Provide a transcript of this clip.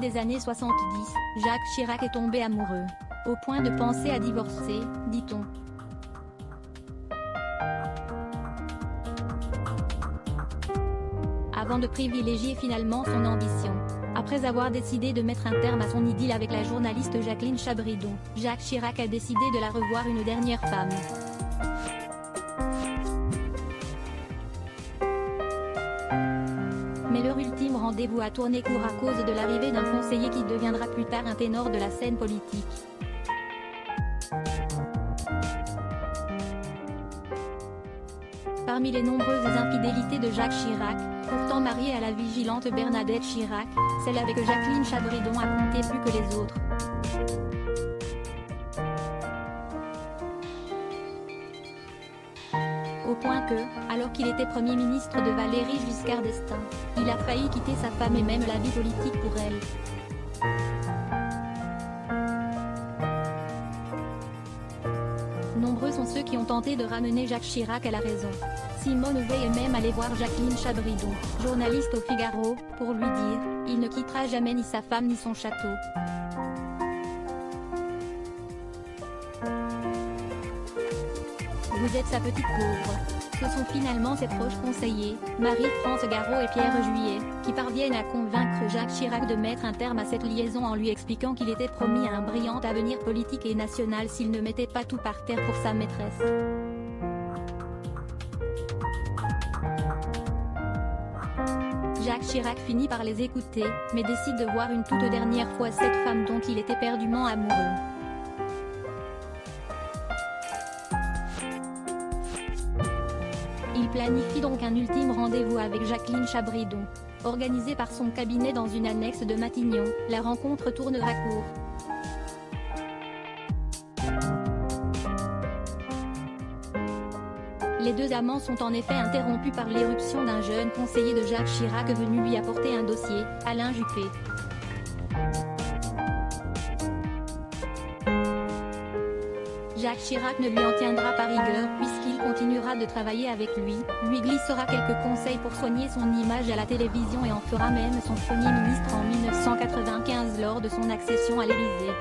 des années 70, Jacques Chirac est tombé amoureux. Au point de penser à divorcer, dit-on. Avant de privilégier finalement son ambition. Après avoir décidé de mettre un terme à son idylle avec la journaliste Jacqueline Chabridon, Jacques Chirac a décidé de la revoir une dernière femme. Mais leur ultime rendez-vous a tourné court à cause de l'arrivée d'un conseiller qui deviendra plus tard un ténor de la scène politique. Parmi les nombreuses infidélités de Jacques Chirac, pourtant marié à la vigilante Bernadette Chirac, celle avec Jacqueline Chabridon a compté plus que les autres. Au point que, alors qu'il était Premier ministre de Valéry Giscard d'Estaing, il a failli quitter sa femme et même la vie politique pour elle. Nombreux sont ceux qui ont tenté de ramener Jacques Chirac à la raison. Simone Veil est même allée voir Jacqueline Chabridon, journaliste au Figaro, pour lui dire « Il ne quittera jamais ni sa femme ni son château ». Vous êtes sa petite pauvre. Ce sont finalement ses proches conseillers, Marie-France Garot et Pierre Juillet, qui parviennent à convaincre Jacques Chirac de mettre un terme à cette liaison en lui expliquant qu'il était promis à un brillant avenir politique et national s'il ne mettait pas tout par terre pour sa maîtresse. Jacques Chirac finit par les écouter, mais décide de voir une toute dernière fois cette femme dont il était éperdument amoureux. Il planifie donc un ultime rendez-vous avec Jacqueline Chabridon. Organisé par son cabinet dans une annexe de Matignon, la rencontre tournera court. Les deux amants sont en effet interrompus par l'éruption d'un jeune conseiller de Jacques Chirac venu lui apporter un dossier, Alain Juppé. Jacques Chirac ne lui en tiendra pas rigueur puisqu'il continuera de travailler avec lui glissera quelques conseils pour soigner son image à la télévision et en fera même son Premier ministre en 1995 lors de son accession à l'Élysée.